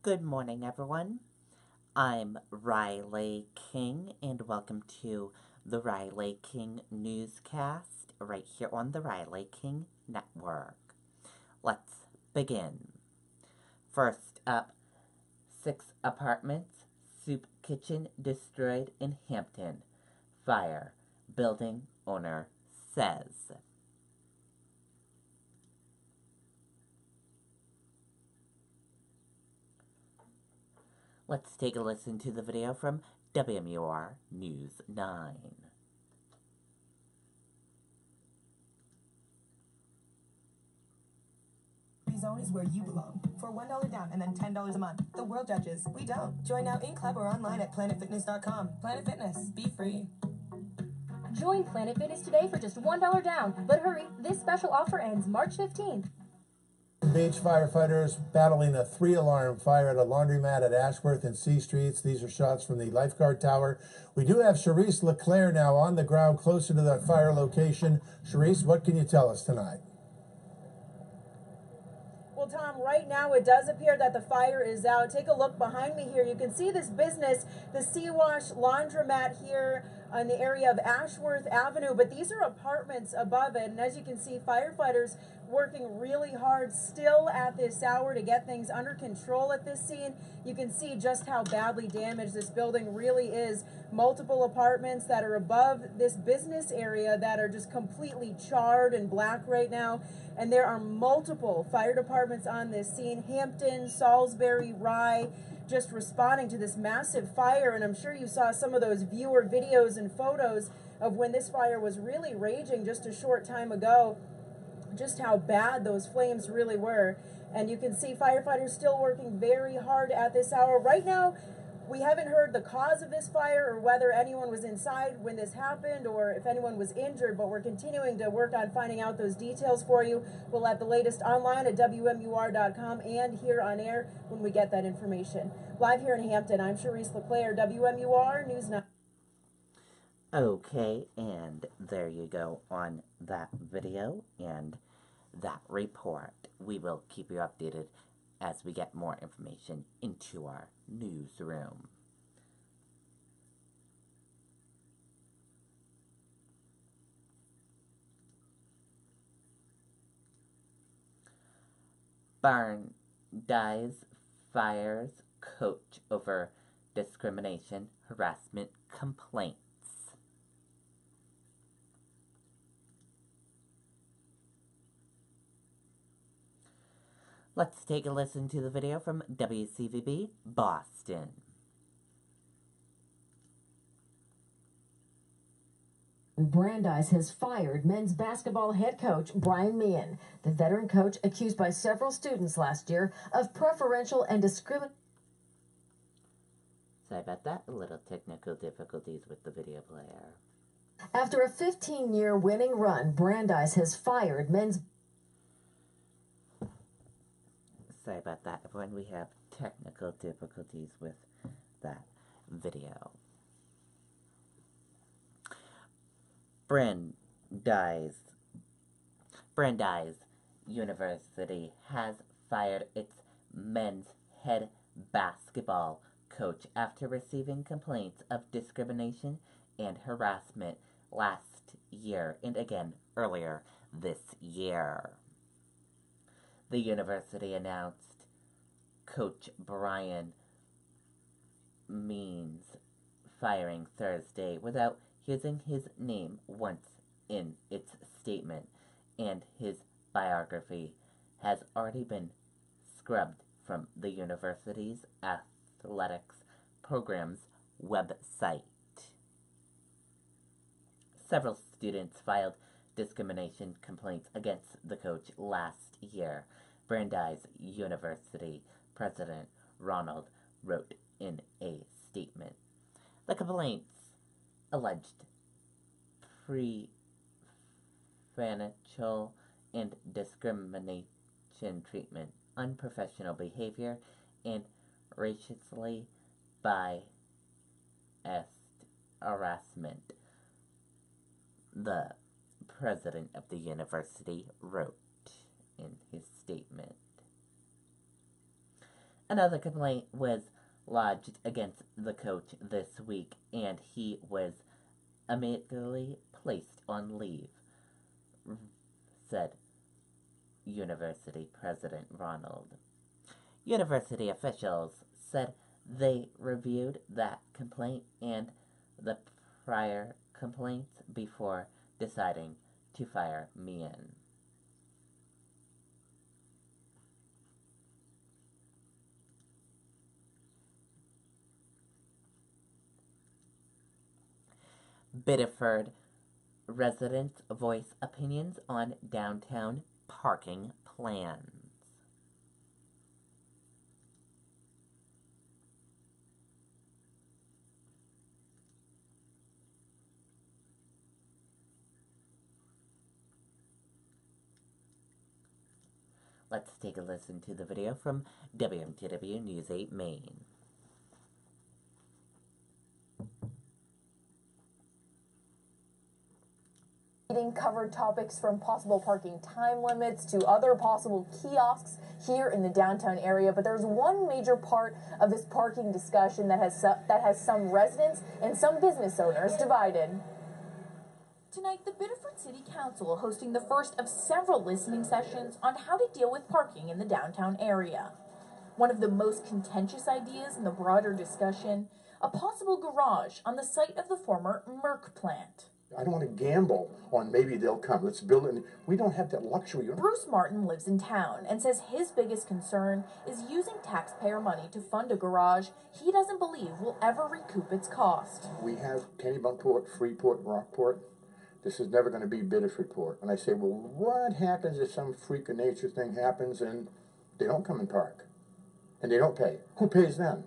Good morning, everyone. I'm Riley King, and welcome to the Riley King Newscast right here on the Riley King Network. Let's begin. First up, 6 apartments, soup kitchen destroyed in Hampton. Fire, building owner says. Let's take a listen to the video from WMUR News 9. Zone is where you belong. For $1 down and then $10 a month. The world judges. We don't. Join now in club or online at planetfitness.com. Planet Fitness. Be free. Join Planet Fitness today for just $1 down. But hurry, this special offer ends March 15th. Beach firefighters battling a 3-alarm fire at a laundromat at Ashworth and C Streets. These are shots from the lifeguard tower. We do have Charisse LeClaire now on the ground closer to that fire location. Charisse, what can you tell us tonight? Well, Tom, right now it does appear that the fire is out. Take a look behind me here. You can see this business, the Sea Wash Laundromat here in the area of Ashworth Avenue, but these are apartments above it. And as you can see, firefighters working really hard still at this hour to get things under control at this scene. You can see just how badly damaged this building really is. Multiple apartments that are above this business area that are just completely charred and black right now. And there are multiple fire departments on this scene. Hampton, Salisbury, Rye, just responding to this massive fire. And I'm sure you saw some of those viewer videos and photos of when this fire was really raging just a short time ago, just how bad those flames really were. And you can see firefighters still working very hard at this hour. Right now, we haven't heard the cause of this fire or whether anyone was inside when this happened or if anyone was injured, but we're continuing to work on finding out those details for you. We'll have the latest online at WMUR.com and here on air when we get that information. Live here in Hampton, I'm Charisse LeClaire, WMUR News 9. Okay, and there you go on that video and that report. We will keep you updated as we get more information into our newsroom. Brandeis fires coach over discrimination harassment complaints. Let's take a listen to the video from WCVB Boston. Brandeis has fired men's basketball head coach Brian Meehan. The veteran coach accused by several students last year of preferential and discriminatory. Sorry about that, a little technical difficulties with the video player. After a 15-year winning run, Brandeis has fired men's. Sorry about that, everyone. We have technical difficulties with that video. Brandeis University has fired its men's head basketball coach after receiving complaints of discrimination and harassment last year and again earlier this year. The university announced Coach Brian Meehan's firing Thursday without using his name once in its statement, and his biography has already been scrubbed from the university's athletics program's website. Several students filed discrimination complaints against the coach last year. Brandeis University President Ronald wrote in a statement. The complaints alleged preferential and discrimination treatment, unprofessional behavior, and racially biased harassment. The president of the university wrote in his statement. Another complaint was lodged against the coach this week, and he was immediately placed on leave, said University President Ronald. University officials said they reviewed that complaint and the prior complaints before deciding to fire Meehan. Biddeford residents voice opinions on downtown parking plans. Let's take a listen to the video from WMTW News 8 Maine. Covered topics from possible parking time limits to other possible kiosks here in the downtown area, but there's one major part of this parking discussion that has some residents and some business owners divided. Tonight, the Biddeford City Council hosting the first of several listening sessions on how to deal with parking in the downtown area. One of the most contentious ideas in the broader discussion, a possible garage on the site of the former Merck plant. I don't want to gamble on maybe they'll come. Let's build it. We don't have that luxury. Bruce Martin lives in town and says his biggest concern is using taxpayer money to fund a garage he doesn't believe will ever recoup its cost. We have Kennebunkport, Freeport, Rockport. This is never going to be Biddefordport. And I say, well, what happens if some freak of nature thing happens and they don't come and park? And they don't pay? Who pays then?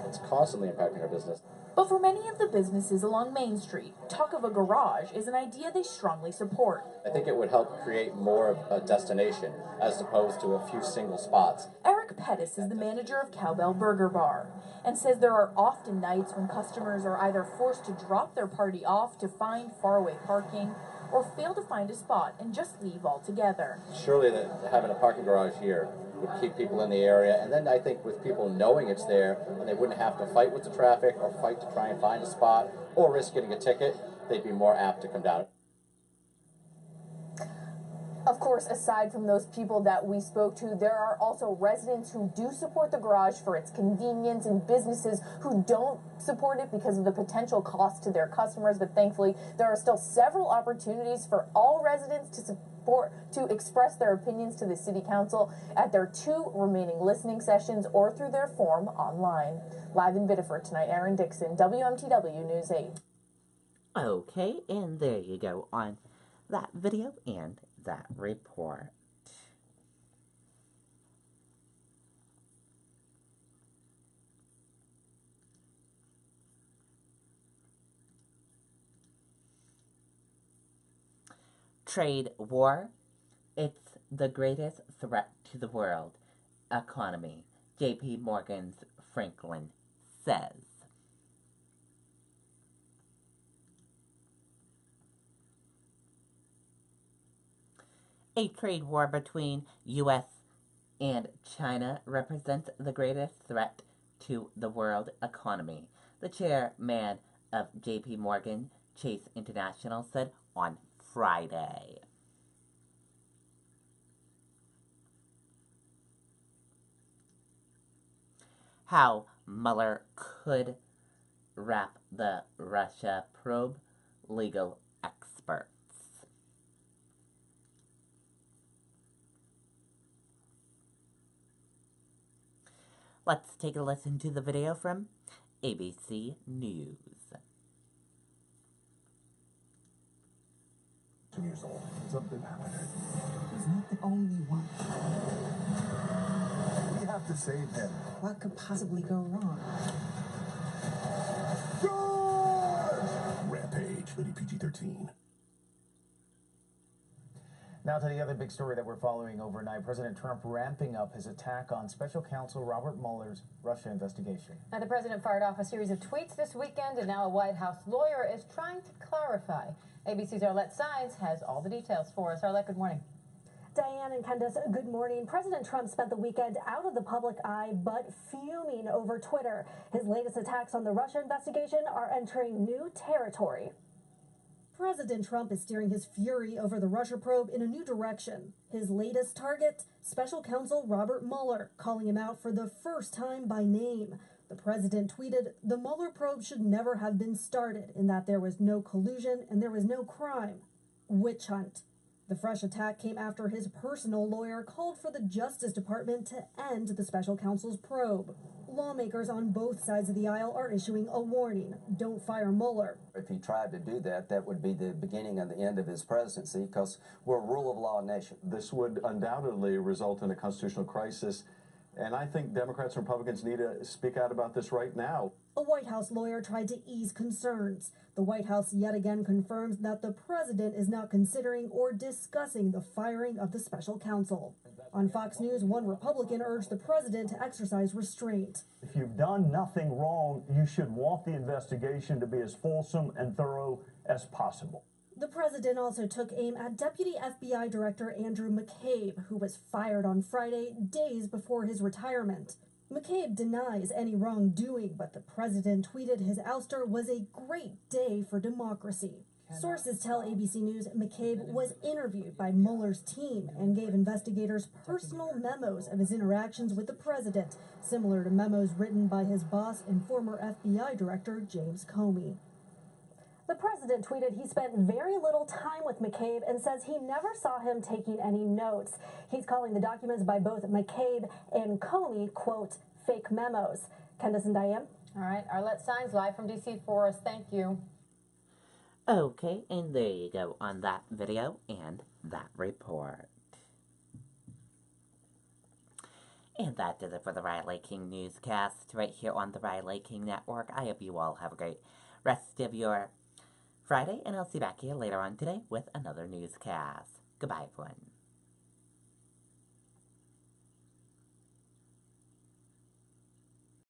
It's constantly impacting our business. But for many of the businesses along Main Street, talk of a garage is an idea they strongly support. I think it would help create more of a destination as opposed to a few single spots. Eric Pettis is the manager of Cowbell Burger Bar and says there are often nights when customers are either forced to drop their party off to find faraway parking or fail to find a spot and just leave altogether. Surely that having a parking garage here would keep people in the area, and then I think with people knowing it's there and they wouldn't have to fight with the traffic or fight to try and find a spot or risk getting a ticket, they'd be more apt to come down. Of course, aside from those people that we spoke to, there are also residents who do support the garage for its convenience and businesses who don't support it because of the potential cost to their customers. But thankfully, there are still several opportunities for all residents to express their opinions to the City Council at their 2 remaining listening sessions or through their form online. Live in Biddeford tonight, Aaron Dixon, WMTW News 8. Okay, and there you go on that video and that report. Trade war, it's the greatest threat to the world economy, J.P. Morgan's Franklin says. A trade war between U.S. and China represents the greatest threat to the world economy, the chairman of J.P. Morgan Chase International said on Friday. How Mueller could wrap the Russia probe, legal experts. Let's take a listen to the video from ABC News. Years old. Something happened. He's not the only one. We have to save him. What could possibly go wrong? George! Rampage, rated PG-13. Now to the other big story that we're following overnight. President Trump ramping up his attack on special counsel Robert Mueller's Russia investigation. Now, the president fired off a series of tweets this weekend, and now a White House lawyer is trying to clarify. ABC's Arlette Sines has all the details for us. Arlette, good morning. Diane and Candace, good morning. President Trump spent the weekend out of the public eye, but fuming over Twitter. His latest attacks on the Russia investigation are entering new territory. President Trump is steering his fury over the Russia probe in a new direction. His latest target, special counsel Robert Mueller, calling him out for the first time by name. The president tweeted, "The Mueller probe should never have been started, in that there was no collusion and there was no crime. Witch hunt." The fresh attack came after his personal lawyer called for the Justice Department to end the special counsel's probe. Lawmakers on both sides of the aisle are issuing a warning. Don't fire Mueller. If he tried to do that, that would be the beginning of the end of his presidency, because we're a rule of law nation. This would undoubtedly result in a constitutional crisis, and I think Democrats and Republicans need to speak out about this right now. A White House lawyer tried to ease concerns. The White House yet again confirms that the president is not considering or discussing the firing of the special counsel. On Fox News, one Republican urged the president to exercise restraint. If you've done nothing wrong, you should want the investigation to be as fulsome and thorough as possible. The president also took aim at Deputy FBI Director Andrew McCabe, who was fired on Friday, days before his retirement. McCabe denies any wrongdoing, but the president tweeted his ouster was a great day for democracy. Sources tell ABC News McCabe was interviewed by Mueller's team and gave investigators personal memos of his interactions with the president, similar to memos written by his boss and former FBI Director James Comey. The president tweeted he spent very little time with McCabe and says he never saw him taking any notes. He's calling the documents by both McCabe and Comey, quote, fake memos. Candace and Diane? All right, Arlette Signs live from D.C. for us. Thank you. Okay, and there you go on that video and that report. And that does it for the Riley King Newscast right here on the Riley King Network. I hope you all have a great rest of your Friday, and I'll see you back here later on today with another newscast. Goodbye, everyone.